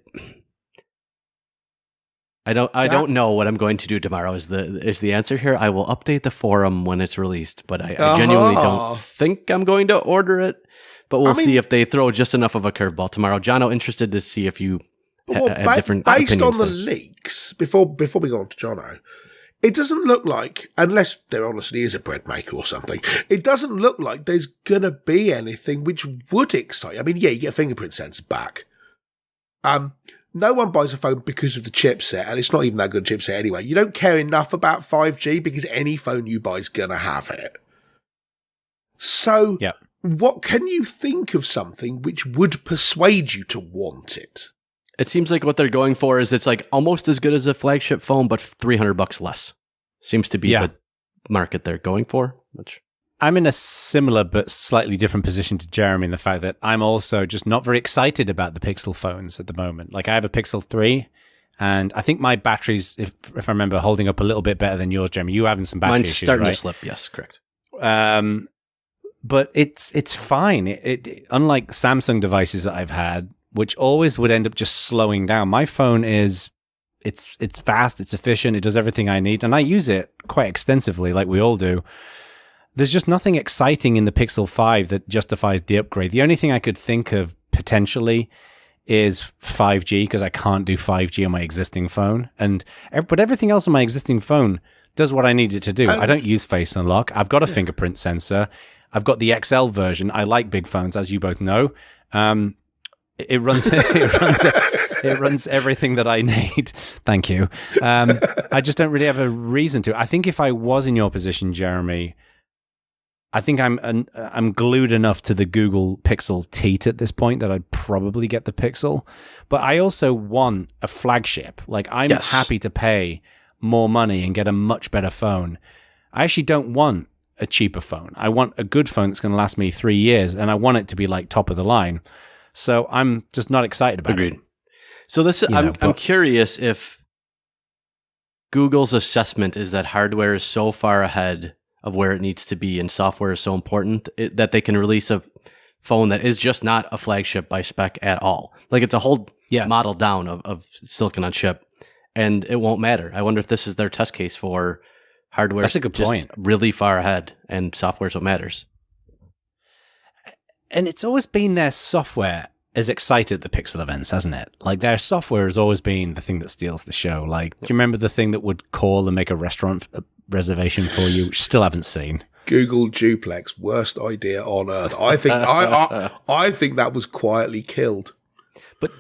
don't know what I'm going to do tomorrow is the answer here. I will update the forum when it's released, but I genuinely don't think I'm going to order it. But we'll see if they throw just enough of a curveball tomorrow. Jono, interested to see if you have different opinions. Based on the leaks, before we go on to Jono, it doesn't look like, unless there honestly is a bread maker or something, it doesn't look like there's going to be anything which would excite. You get a fingerprint sensor back. No one buys a phone because of the chipset, and it's not even that good a chipset anyway. You don't care enough about 5G because any phone you buy is going to have it. So, what can you think of something which would persuade you to want it? It seems like what they're going for is it's like almost as good as a flagship phone, but $300 less. Seems to be the market they're going for, which... I'm in a similar but slightly different position to Jeremy in the fact that I'm also just not very excited about the Pixel phones at the moment. Like I have a Pixel 3 and I think my batteries, if I remember, holding up a little bit better than yours, Jeremy. You having some battery issues, starting right? to slip. Yes, correct. But it's fine. It unlike Samsung devices that I've had, which always would end up just slowing down. My phone it's fast, it's efficient, it does everything I need, and I use it quite extensively, like we all do. There's just nothing exciting in the Pixel 5 that justifies the upgrade. The only thing I could think of potentially is 5G, because I can't do 5G on my existing phone. But everything else on my existing phone does what I need it to do. I don't use Face Unlock. I've got a fingerprint sensor. I've got the XL version. I like big phones, as you both know. It runs everything that I need. Thank you. I just don't really have a reason to. I think if I was in your position, Jeremy, I think I'm glued enough to the Google Pixel teat at this point that I'd probably get the Pixel. But I also want a flagship. Like I'm happy to pay more money and get a much better phone. I actually don't want a cheaper phone. I want a good phone that's going to last me 3 years, and I want it to be like top of the line. So I'm just not excited about it. So this, I'm curious if Google's assessment is that hardware is so far ahead of where it needs to be and software is so important that they can release a phone that is just not a flagship by spec at all. Like it's a whole model down of silicon on chip, and it won't matter. I wonder if this is their test case for hardware. That's a good point. Really far ahead, and software is what matters. And it's always been their software has excited the Pixel events, hasn't it? Like their software has always been the thing that steals the show. Like, do you remember the thing that would call and make a restaurant reservation for you, which still haven't seen? Google Duplex, worst idea on earth. I think I think that was quietly killed. But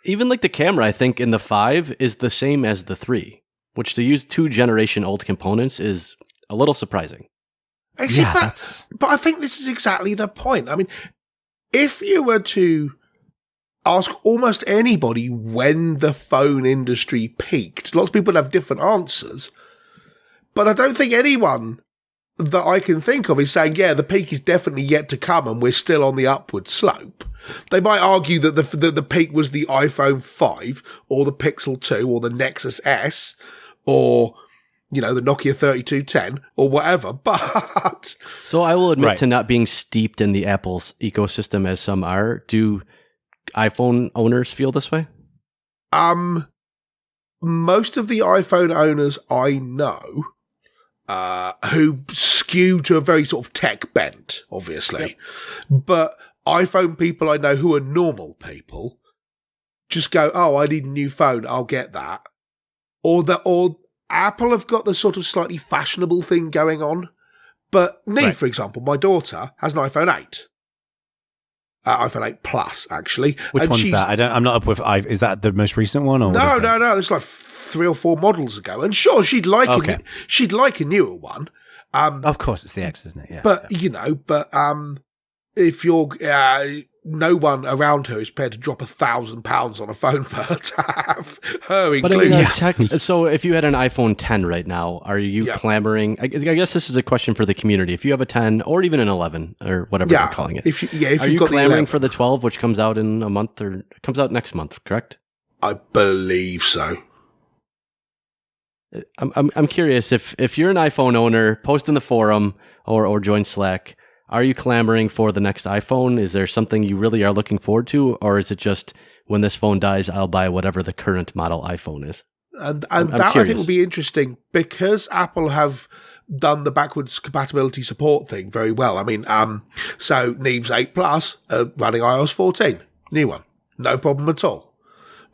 even like the camera, I think in the 5 is the same as the 3, which to use 2 generation old components is a little surprising. But I think this is exactly the point. I mean, if you were to ask almost anybody when the phone industry peaked, lots of people have different answers, but I don't think anyone that I can think of is saying, the peak is definitely yet to come and we're still on the upward slope. They might argue that the peak was the iPhone 5 or the Pixel 2 or the Nexus S or the Nokia 3210 or whatever, but... So I will admit to not being steeped in the Apple's ecosystem as some are. Do iPhone owners feel this way? Most of the iPhone owners I know, who skew to a very sort of tech bent, obviously, but iPhone people I know who are normal people just go, I need a new phone, I'll get that. Or Apple have got the sort of slightly fashionable thing going on. But for example, my daughter has an iPhone 8. iPhone 8 Plus, actually. Which And one's that? I'm not up with. Is that the most recent one? Or no. It's like 3 or 4 models ago. And sure, she'd like a newer one. Of course, it's the X, isn't it? Yeah. But if you're no one around her is prepared to drop £1,000 on a phone for her to have her included. So if you had an iPhone 10 right now, are you clamoring? I guess this is a question for the community. If you have a 10 or even an 11 or whatever they're calling it, if are you clamoring for the 12, which comes out in a month or comes out next month? Correct? I believe so. I'm curious if you're an iPhone owner, post in the forum or join Slack. Are you clamoring for the next iPhone? Is there something you really are looking forward to? Or is it just when this phone dies, I'll buy whatever the current model iPhone is? And that I think will be interesting because Apple have done the backwards compatibility support thing very well. I mean, so Neve's 8 Plus running iOS 14, new one, no problem at all.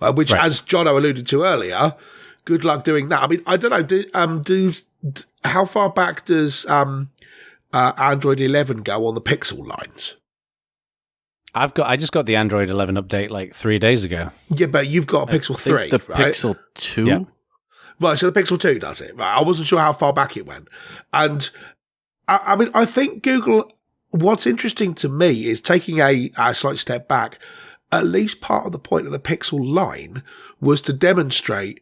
Which, as Jono alluded to earlier, good luck doing that. I mean, I don't know. How far back does Android 11 go on the Pixel lines? I just got the Android 11 update like 3 days ago. Yeah, but you've got a Pixel 3, the right? Pixel 2? Yeah. Right, so the Pixel 2 does it. Right, I wasn't sure how far back it went. And I mean, I think Google, what's interesting to me is taking a slight step back. At least part of the point of the Pixel line was to demonstrate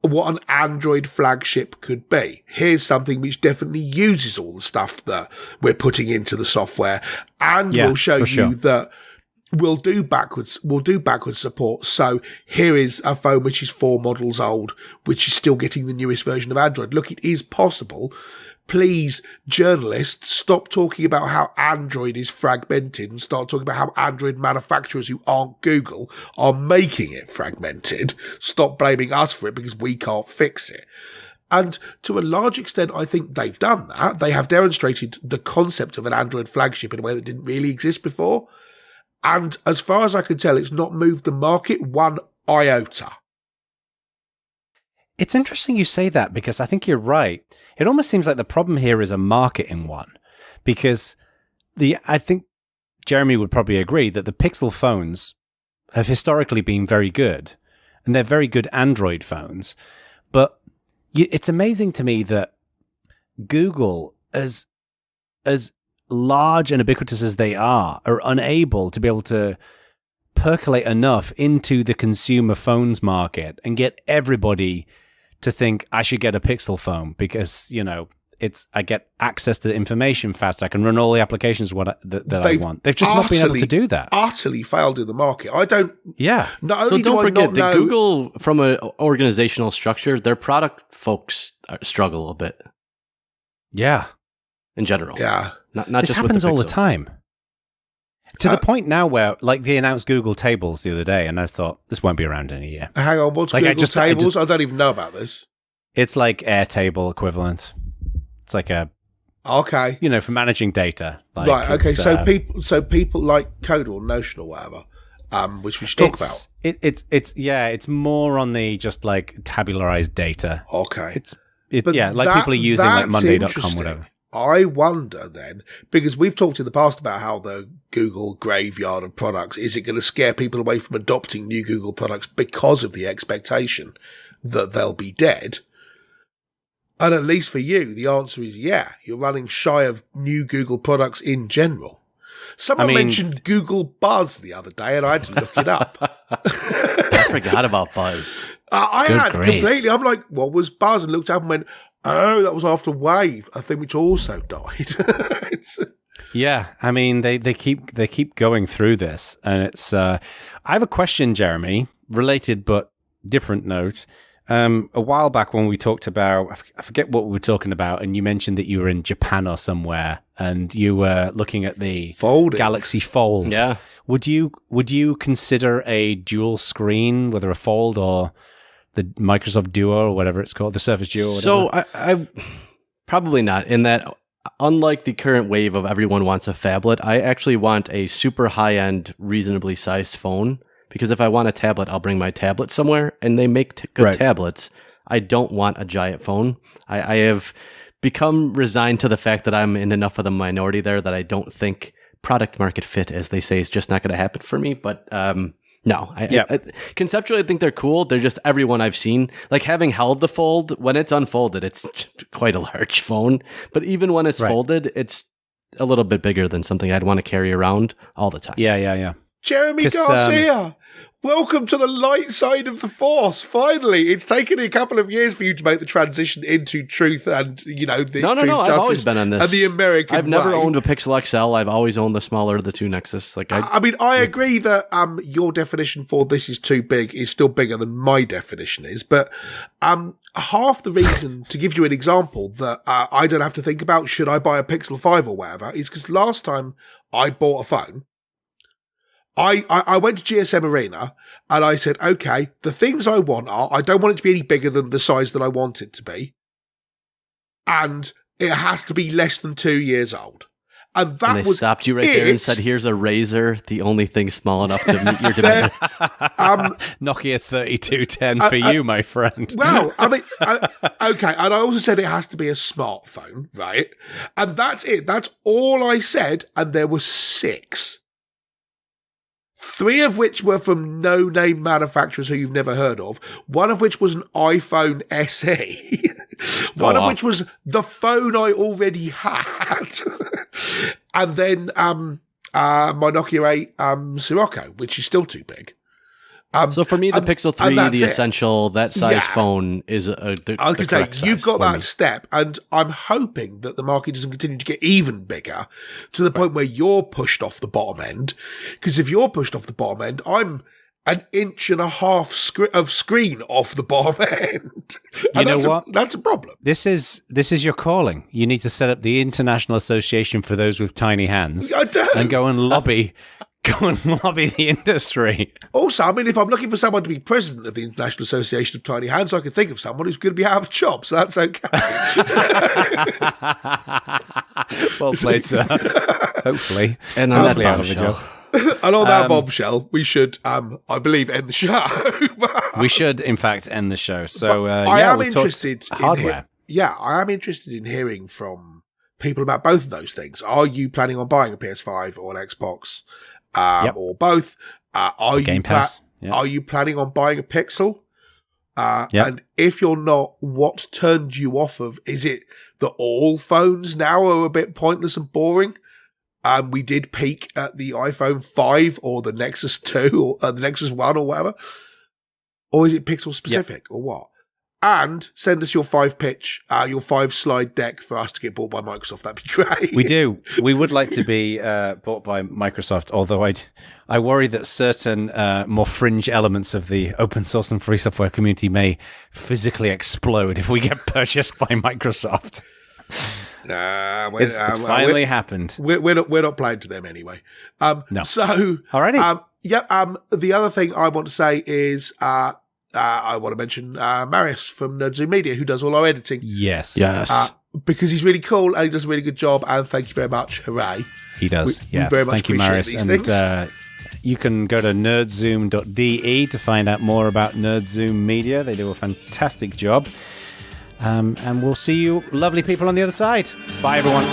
what an Android flagship could be. Here's something which definitely uses all the stuff that we're putting into the software, and we'll show you that we'll do backwards support. So here is a phone which is 4 models old, which is still getting the newest version of Android. Look, it is possible. Please, journalists, stop talking about how Android is fragmented and start talking about how Android manufacturers who aren't Google are making it fragmented. Stop blaming us for it because we can't fix it. And to a large extent, I think they've done that. They have demonstrated the concept of an Android flagship in a way that didn't really exist before. And as far as I can tell, it's not moved the market one iota. It's interesting you say that because I think you're right. It almost seems like the problem here is a marketing one, because I think Jeremy would probably agree that the Pixel phones have historically been very good, and they're very good Android phones. But it's amazing to me that Google, as large and ubiquitous as they are unable to be able to percolate enough into the consumer phones market and get everybody to think I should get a Pixel phone because, I get access to the information fast. I can run all the applications that I want. They've just not been able to do that. Utterly failed in the market. I don't. Yeah. So don't forget that Google, from an organizational structure, their product folks struggle a bit. Yeah. In general. Yeah. Not this just happens with the all the Pixel. time. To the point now where, they announced Google Tables the other day, and I thought, this won't be around in a year. Hang on, what's Google Tables? I don't even know about this. It's like Airtable equivalent. It's like okay, for managing data. Right. Okay. So people like Code or Notion or whatever, which we should talk about. It's more on the just tabularized data. Okay. People are using Monday.com, whatever. I wonder then, because we've talked in the past about how the Google graveyard of products, is it going to scare people away from adopting new Google products because of the expectation that they'll be dead? And at least for you, the answer is yeah, you're running shy of new Google products in general. Someone mentioned Google Buzz the other day, and I had to look it up. I forgot about Buzz. I had completely. I'm like, what was Buzz? And looked up and went, oh, that was after Wave, a thing which also died. Yeah, they keep going through this, and it's. I have a question, Jeremy, related but different note. A while back when we talked about, I forget what we were talking about, and you mentioned that you were in Japan or somewhere, and you were looking at the Galaxy Fold. Yeah. Would you consider a dual screen, whether a Fold or the Microsoft Duo or whatever it's called, the Surface Duo? Or whatever? So I probably not. In that, unlike the current wave of everyone wants a phablet, I actually want a super high-end, reasonably sized phone. Because if I want a tablet, I'll bring my tablet somewhere, and they make good tablets. I don't want a giant phone. I have become resigned to the fact that I'm in enough of the minority there that I don't think product market fit, as they say, is just not going to happen for me. But no, I conceptually I think they're cool. They're just every one I've seen. Like having held the Fold, when it's unfolded, it's quite a large phone. But even when it's folded, it's a little bit bigger than something I'd want to carry around all the time. Yeah. Jeremy Garcia, welcome to the light side of the Force. Finally, it's taken a couple of years for you to make the transition into truth and, the No. I've always been on this. And the American I've never way. owned a Pixel XL. I've always owned the smaller of the two Nexus. I agree that your definition for this is too big is still bigger than my definition is, but half the reason, to give you an example, that I don't have to think about should I buy a Pixel 5 or whatever, is because last time I bought a phone, I went to GSM Arena and I said, okay, the things I want are, I don't want it to be any bigger than the size that I want it to be. And it has to be less than 2 years old. And that they stopped you right there and said, here's a Razor, the only thing small enough to meet your demands. Nokia 3210 for you, my friend. Well, okay. And I also said it has to be a smartphone, right? And that's it. That's all I said. And there were 6. 3 of which were from no-name manufacturers who you've never heard of. One of which was an iPhone SE. One of which was the phone I already had. And then my Nokia 8 Sirocco, which is still too big. So for me, the Pixel 3, the essential, that size phone is the correct size. You've got that step, and I'm hoping that the market doesn't continue to get even bigger to the point where you're pushed off the bottom end. Because if you're pushed off the bottom end, I'm an inch and a half of screen off the bottom end. You know what? That's a problem. This is your calling. You need to set up the International Association for those with tiny hands. I do. And go and lobby the industry. Also, if I'm looking for someone to be president of the International Association of Tiny Hands, I can think of someone who's going to be out of a job, so that's okay. Well played, sir. Hopefully. And on that bombshell. And on that bombshell, we should, I believe, end the show. We should, in fact, end the show. So, I am interested in hardware. I am interested in hearing from people about both of those things. Are you planning on buying a PS5 or an Xbox? Or both? Are you planning on buying a Pixel? And if you're not, what turned you off of? Is it that all phones now are a bit pointless and boring? We did peak at the iPhone 5 or the Nexus 2 or the Nexus 1 or whatever. Or is it Pixel specific or what? And send us your 5-pitch, your 5-slide deck for us to get bought by Microsoft. That'd be great. We do. We would like to be bought by Microsoft, although I worry that certain more fringe elements of the open source and free software community may physically explode if we get purchased by Microsoft. It's finally happened. We're not playing to them anyway. No. So, alrighty. The other thing I want to say is, I want to mention Marius from Nerd Zoom Media, who does all our editing. Yes. Because he's really cool and he does a really good job. And thank you very much. Hooray. He does. We very much thank you, Marius. And you can go to nerdzoom.de to find out more about Nerd Zoom Media. They do a fantastic job. And we'll see you lovely people on the other side. Bye, everyone.